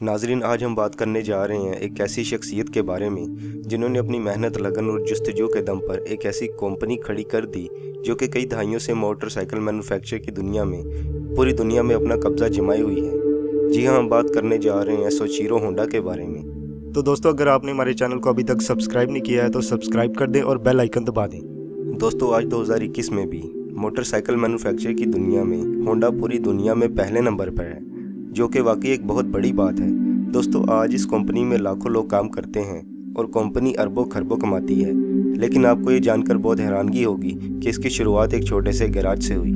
नाजरीन, आज हम बात करने जा रहे हैं एक ऐसी शख्सियत के बारे में जिन्होंने अपनी मेहनत, लगन और जस्तजू के दम पर एक ऐसी कंपनी खड़ी कर दी जो कि कई दहाइयों से मोटरसाइकिल मैन्युफैक्चर की दुनिया में, पूरी दुनिया में अपना कब्जा जमाई हुई है। जी हाँ, हम बात करने जा रहे हैं सोइचिरो होंडा के बारे में। तो दोस्तों, अगर आपने हमारे चैनल को अभी तक सब्सक्राइब नहीं किया है तो सब्सक्राइब कर दें और बेल आइकन दबा दें। दोस्तों, आज 2021 में भी मोटरसाइकिल मैन्युफैक्चर की दुनिया में होंडा पूरी दुनिया में पहले नंबर पर है, जो कि वाकई एक बहुत बड़ी बात है। दोस्तों, आज इस कंपनी में लाखों लोग काम करते हैं और कंपनी अरबों खरबों कमाती है। लेकिन आपको ये जानकर बहुत हैरानगी होगी कि इसकी शुरुआत एक छोटे से गैराज से हुई।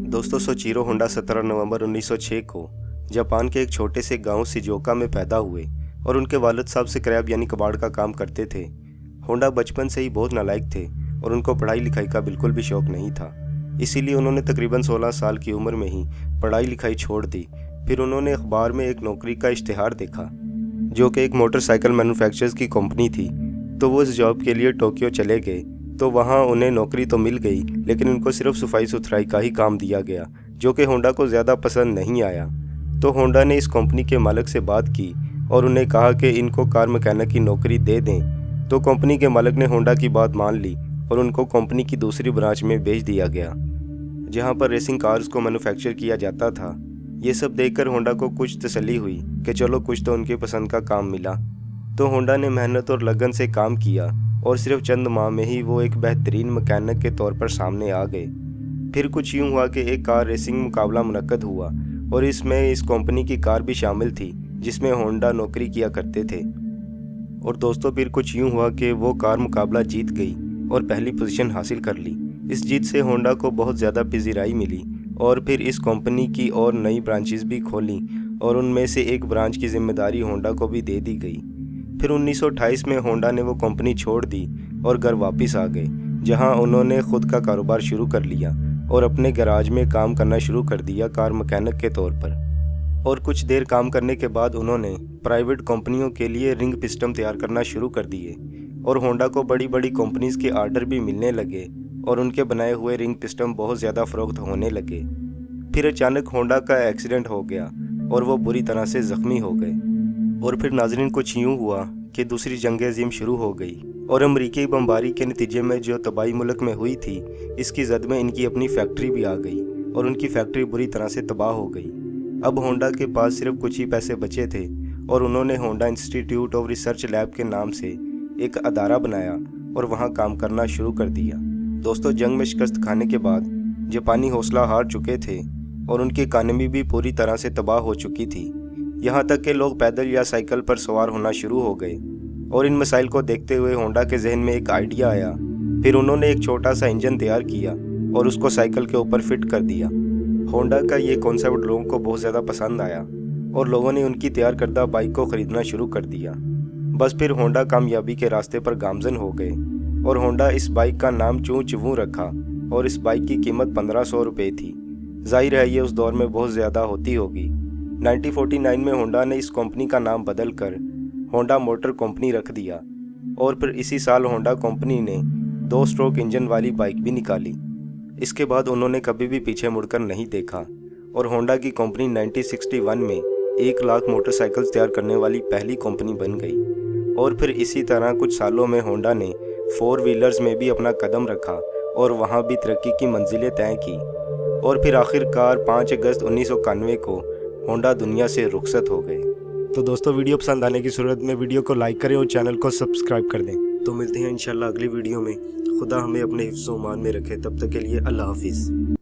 दोस्तों, सोइचिरो होंडा 17 नवंबर 1906 को जापान के एक छोटे से गांव शिजुओका में पैदा हुए और उनके वालिद साहब स्क्रैप यानी कबाड़ का काम करते थे। होंडा बचपन से ही बहुत नालायक थे और उनको पढ़ाई लिखाई का बिल्कुल भी शौक नहीं था। इसीलिए उन्होंने तकरीबन 16 साल की उम्र में ही पढ़ाई लिखाई छोड़ दी। फिर उन्होंने अखबार में एक नौकरी का इश्तिहार देखा जो कि एक मोटरसाइकिल मैन्युफैक्चरर्स की कंपनी थी। तो वो इस जॉब के लिए टोक्यो चले गए। तो वहाँ उन्हें नौकरी तो मिल गई, लेकिन उनको सिर्फ सफाई सुथराई का ही काम दिया गया, जो कि होंडा को ज़्यादा पसंद नहीं आया। तो होंडा ने इस कंपनी के मालिक से बात की और उन्हें कहा कि इनको कार मैकेनिक की नौकरी दे दें। तो कंपनी के मालिक ने होंडा की बात मान ली और उनको कंपनी की दूसरी ब्रांच में भेज दिया गया, जहाँ पर रेसिंग कार्स को मैन्युफैक्चर किया जाता था। ये सब देखकर होंडा को कुछ तसल्ली हुई कि चलो कुछ तो उनके पसंद का काम मिला। तो होंडा ने मेहनत और लगन से काम किया और सिर्फ चंद माह में ही वो एक बेहतरीन मैकेनिक के तौर पर सामने आ गए। फिर कुछ यूँ हुआ कि एक कार रेसिंग मुकाबला मुनक्कद हुआ और इसमें इस कंपनी की कार भी शामिल थी जिसमें होंडा नौकरी किया करते थे। और दोस्तों, फिर कुछ यूँ हुआ कि वो कार मुकाबला जीत गई और पहली पोजीशन हासिल कर ली। इस जीत से होंडा को बहुत ज़्यादा पजीराई मिली और फिर इस कंपनी की और नई ब्रांचेस भी खोली और उनमें से एक ब्रांच की जिम्मेदारी होंडा को भी दे दी गई। फिर 1928 में होंडा ने वो कंपनी छोड़ दी और घर वापस आ गए, जहां उन्होंने खुद का कारोबार शुरू कर लिया और अपने गैराज में काम करना शुरू कर दिया कार मैकेनिक के तौर पर। और कुछ देर काम करने के बाद उन्होंने प्राइवेट कंपनियों के लिए रिंग पिस्टन तैयार करना शुरू कर दिए और होंडा को बड़ी बड़ी कंपनीज़ के आर्डर भी मिलने लगे और उनके बनाए हुए रिंग पिस्टन बहुत ज़्यादा फ़रोख्त होने लगे। फिर अचानक होंडा का एक्सीडेंट हो गया और वो बुरी तरह से ज़ख्मी हो गए। और फिर नाज़रीन, कुछ यूँ हुआ कि दूसरी जंग अज़ीम शुरू हो गई और अमरीकी बमबारी के नतीजे में जो तबाही मुल्क में हुई थी, इसकी जद में इनकी अपनी फैक्ट्री भी आ गई और उनकी फैक्ट्री बुरी तरह से तबाह हो गई। अब होंडा के पास सिर्फ कुछ ही पैसे बचे थे और उन्होंने Honda institute of research lab के नाम से एक अदारा बनाया और वहाँ काम करना शुरू कर दिया। दोस्तों, जंग में शिकस्त खाने के बाद जापानी हौसला हार चुके थे और उनकी इकानमी भी पूरी तरह से तबाह हो चुकी थी। यहाँ तक कि लोग पैदल या साइकिल पर सवार होना शुरू हो गए और इन मसाइल को देखते हुए होंडा के जहन में एक आइडिया आया। फिर उन्होंने एक छोटा सा इंजन तैयार किया और उसको साइकिल के ऊपर फिट कर दिया। होंडा का ये कॉन्सेप्ट लोगों को बहुत ज़्यादा पसंद आया और लोगों ने उनकी तैयार करदा बाइक को ख़रीदना शुरू कर दिया। बस फिर होंडा कामयाबी के रास्ते पर गामजन हो गए और होंडा इस बाइक का नाम चू चिवू रखा और इस बाइक की कीमत 1500 रुपये थी। जाहिर है ये उस दौर में बहुत ज़्यादा होती होगी। 1949 में होंडा ने इस कंपनी का नाम बदल कर होंडा मोटर कंपनी रख दिया और फिर इसी साल होंडा कंपनी ने 2 स्ट्रोक इंजन वाली बाइक भी निकाली। इसके बाद उन्होंने कभी भी पीछे मुड़कर नहीं देखा और होंडा की कंपनी 1961 में 1 लाख मोटरसाइकिल्स तैयार करने वाली पहली कंपनी बन गई। और फिर इसी तरह कुछ सालों में होंडा ने 4 व्हीलर्स में भी अपना कदम रखा और वहाँ भी तरक्की की मंजिलें तय की। और फिर आखिरकार 5 अगस्त 1991 को होंडा दुनिया से रुखसत हो गए। तो दोस्तों, वीडियो पसंद आने की सूरत में वीडियो को लाइक करें और चैनल को सब्सक्राइब कर दें। तो मिलते हैं इंशाल्लाह अगली वीडियो में। खुदा हमें अपने हिफ्ज़-ओ-मान में रखे। तब तक के लिए अल्लाह हाफिज़।